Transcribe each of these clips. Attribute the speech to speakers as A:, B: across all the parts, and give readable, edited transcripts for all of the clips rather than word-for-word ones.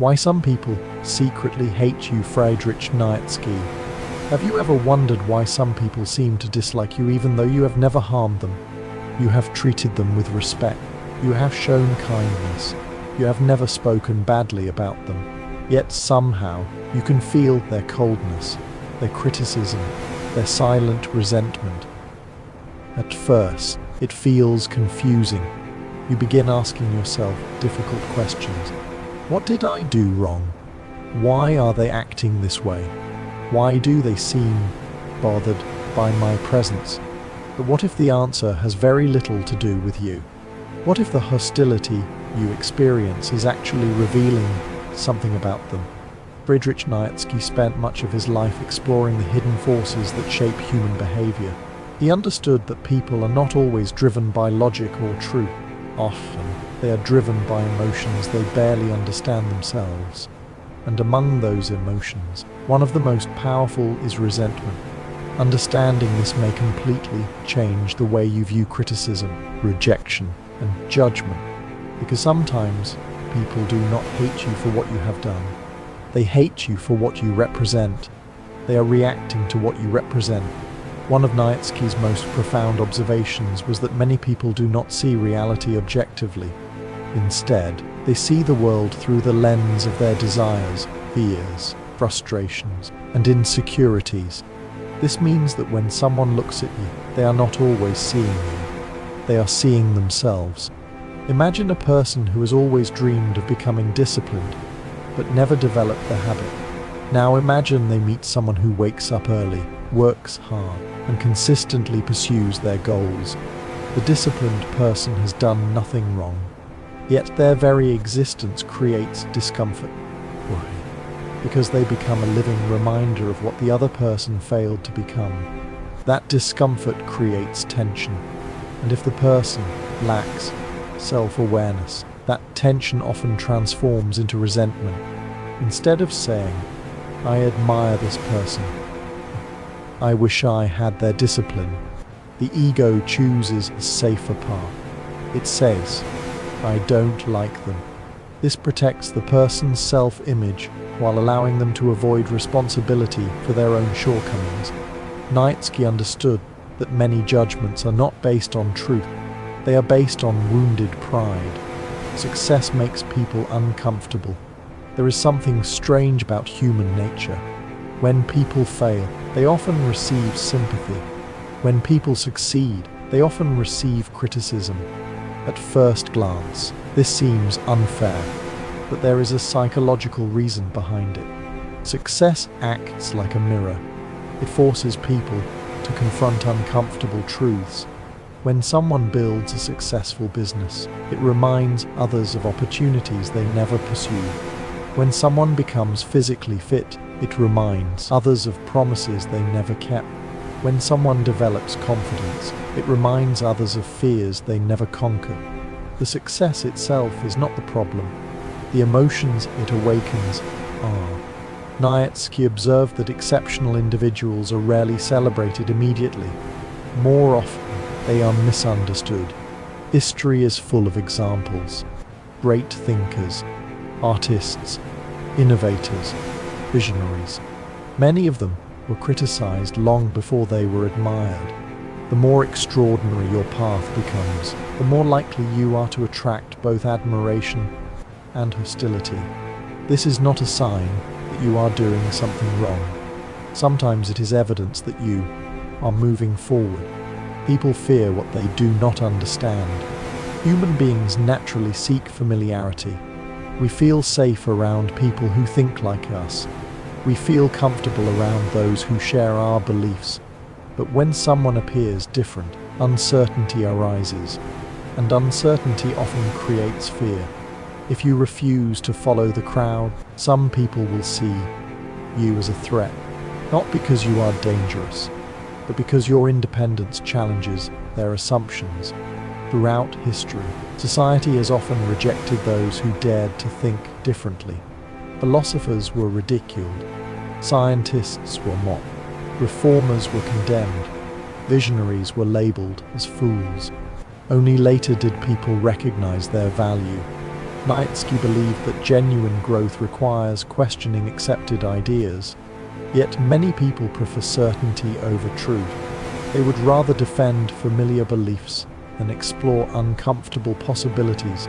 A: Why some people secretly hate you, Friedrich Nietzsche. Have you ever wondered why some people seem to dislike you even though you have never harmed them? You have treated them with respect. You have shown kindness. You have never spoken badly about them. Yet somehow you can feel their coldness, their criticism, their silent resentment. At first, it feels confusing. You begin asking yourself difficult questions. What did I do wrong? Why are they acting this way? Why do they seem bothered by my presence? But what if the answer has very little to do with you? What if the hostility you experience is actually revealing something about them? Friedrich Nietzsche spent much of his life exploring the hidden forces that shape human behavior. He understood that people are not always driven by logic or truth. Often, they are driven by emotions they barely understand themselves. And among those emotions, one of the most powerful is resentment. Understanding this may completely change the way you view criticism, rejection, and judgment. Because sometimes people do not hate you for what you have done. They hate you for what you represent. They are reacting to what you represent. One of Nietzsche's most profound observations was that many people do not see reality objectively. Instead, they see the world through the lens of their desires, fears, frustrations, and insecurities. This means that when someone looks at you, they are not always seeing you. They are seeing themselves. Imagine a person who has always dreamed of becoming disciplined, but never developed the habit. Now imagine they meet someone who wakes up early, works hard, and consistently pursues their goals. The disciplined person has done nothing wrong, yet their very existence creates discomfort. Why? Because they become a living reminder of what the other person failed to become. That discomfort creates tension, and if the person lacks self-awareness, that tension often transforms into resentment. Instead of saying, "I admire this person, I wish I had their discipline," the ego chooses a safer path. It says, "I don't like them." This protects the person's self-image while allowing them to avoid responsibility for their own shortcomings. Nietzsche understood that many judgments are not based on truth. They are based on wounded pride. Success makes people uncomfortable. There is something strange about human nature. When people fail, they often receive sympathy. When people succeed, they often receive criticism. At first glance, this seems unfair, but there is a psychological reason behind it. Success acts like a mirror. It forces people to confront uncomfortable truths. When someone builds a successful business, it reminds others of opportunities they never pursued. When someone becomes physically fit, it reminds others of promises they never kept. When someone develops confidence, it reminds others of fears they never conquered. The success itself is not the problem. The emotions it awakens are. Nietzsche observed that exceptional individuals are rarely celebrated immediately. More often, they are misunderstood. History is full of examples. Great thinkers, artists, innovators, visionaries. Many of them were criticized long before they were admired. The more extraordinary your path becomes, the more likely you are to attract both admiration and hostility. This is not a sign that you are doing something wrong. Sometimes it is evidence that you are moving forward. People fear what they do not understand. Human beings naturally seek familiarity. We feel safe around people who think like us. We feel comfortable around those who share our beliefs. But when someone appears different, uncertainty arises, and uncertainty often creates fear. If you refuse to follow the crowd, some people will see you as a threat, not because you are dangerous, but because your independence challenges their assumptions. Throughout history, society has often rejected those who dared to think differently. Philosophers were ridiculed, scientists were mocked, reformers were condemned, visionaries were labeled as fools. Only later did people recognize their value. Nietzsche believed that genuine growth requires questioning accepted ideas, yet many people prefer certainty over truth. They would rather defend familiar beliefs than explore uncomfortable possibilities.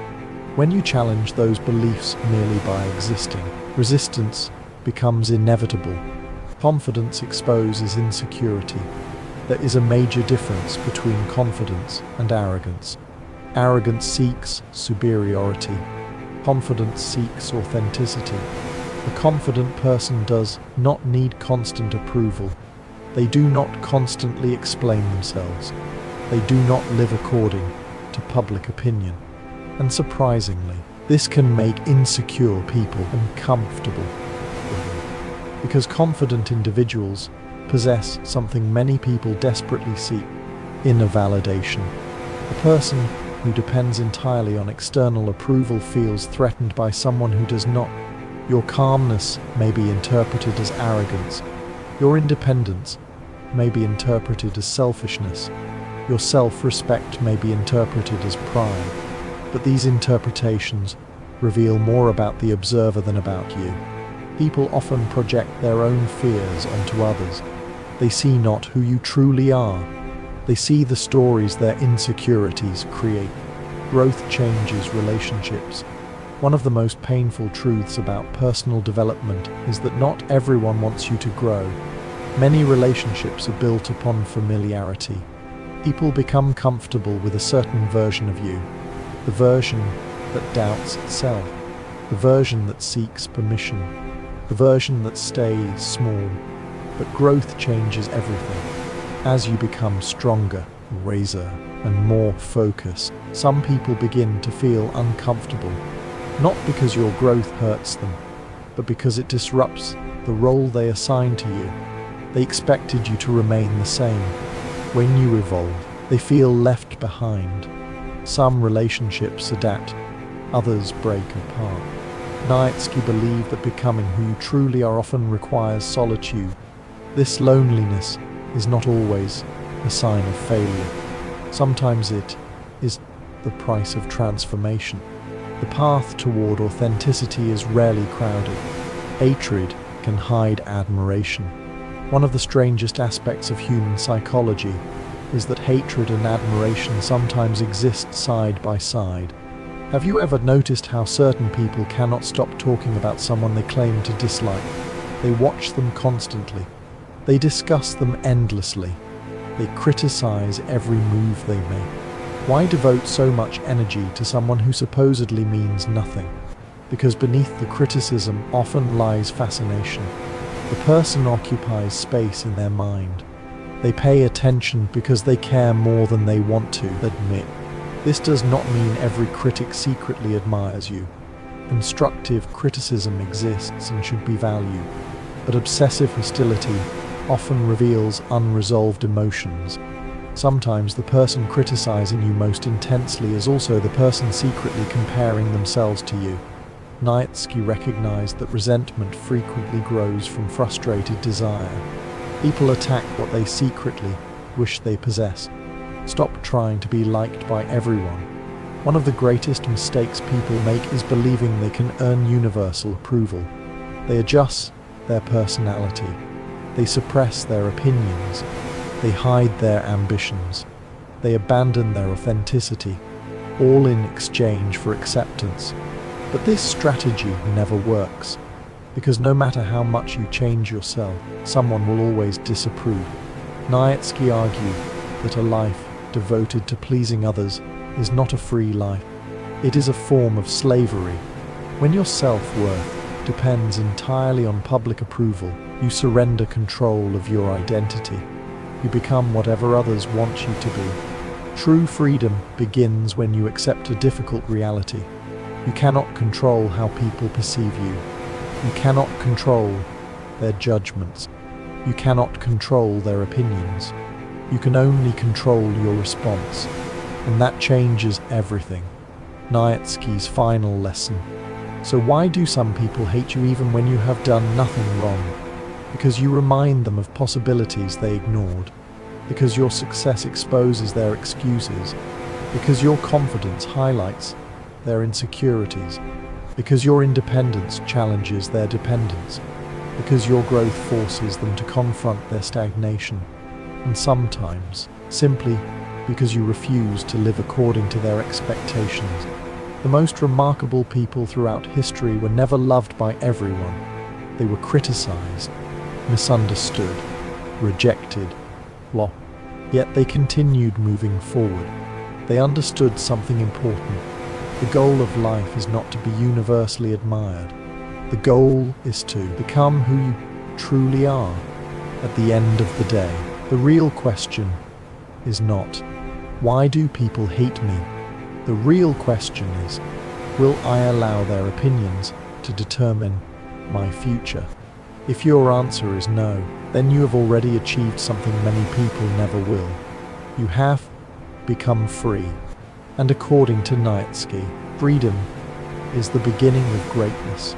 A: When you challenge those beliefs merely by existing, resistance becomes inevitable. Confidence exposes insecurity. There is a major difference between confidence and arrogance. Arrogance seeks superiority. Confidence seeks authenticity. A confident person does not need constant approval. They do not constantly explain themselves. They do not live according to public opinion. And surprisingly, this can make insecure people uncomfortable. Because confident individuals possess something many people desperately seek: inner validation. A person who depends entirely on external approval feels threatened by someone who does not. Your calmness may be interpreted as arrogance. Your independence may be interpreted as selfishness. Your self-respect may be interpreted as pride. But these interpretations reveal more about the observer than about you. People often project their own fears onto others. They see not who you truly are. They see the stories their insecurities create. Growth changes relationships. One of the most painful truths about personal development is that not everyone wants you to grow. Many relationships are built upon familiarity. People become comfortable with a certain version of you, the version that doubts itself, the version that seeks permission, the version that stays small. But growth changes everything. As you become stronger, wiser, and more focused, some people begin to feel uncomfortable, not because your growth hurts them, but because it disrupts the role they assign to you. They expected you to remain the same. When you evolve, they feel left behind. Some relationships adapt, others break apart. Nietzsche believed that becoming who you truly are often requires solitude. This loneliness is not always a sign of failure. Sometimes it is the price of transformation. The path toward authenticity is rarely crowded. Hatred can hide admiration. One of the strangest aspects of human psychology is that hatred and admiration sometimes exist side by side. Have you ever noticed how certain people cannot stop talking about someone they claim to dislike? They watch them constantly. They discuss them endlessly. They criticize every move they make. Why devote so much energy to someone who supposedly means nothing? Because beneath the criticism often lies fascination. The person occupies space in their mind. They pay attention because they care more than they want to admit. This does not mean every critic secretly admires you. Constructive criticism exists and should be valued, but obsessive hostility often reveals unresolved emotions. Sometimes the person criticizing you most intensely is also the person secretly comparing themselves to you. Nietzsche recognized that resentment frequently grows from frustrated desire. People attack what they secretly wish they possess. Stop trying to be liked by everyone. One of the greatest mistakes people make is believing they can earn universal approval. They adjust their personality. They suppress their opinions. They hide their ambitions. They abandon their authenticity, all in exchange for acceptance. But this strategy never works, because no matter how much you change yourself, someone will always disapprove. Nietzsche argued that a life devoted to pleasing others is not a free life. It is a form of slavery. When your self-worth depends entirely on public approval, you surrender control of your identity. You become whatever others want you to be. True freedom begins when you accept a difficult reality. You cannot control how people perceive you. You cannot control their judgments. You cannot control their opinions. You can only control your response, and that changes everything. Nietzsche's final lesson. So why do some people hate you even when you have done nothing wrong? Because you remind them of possibilities they ignored. Because your success exposes their excuses. Because your confidence highlights their insecurities, because your independence challenges their dependence, because your growth forces them to confront their stagnation, and sometimes simply because you refuse to live according to their expectations. The most remarkable people throughout history were never loved by everyone. They were criticized, misunderstood, rejected, lost. Yet they continued moving forward. They understood something important. The goal of life is not to be universally admired. The goal is to become who you truly are at the end of the day. The real question is not, why do people hate me? The real question is, will I allow their opinions to determine my future? If your answer is no, then you have already achieved something many people never will. You have become free. And according to Nietzsche, freedom is the beginning of greatness.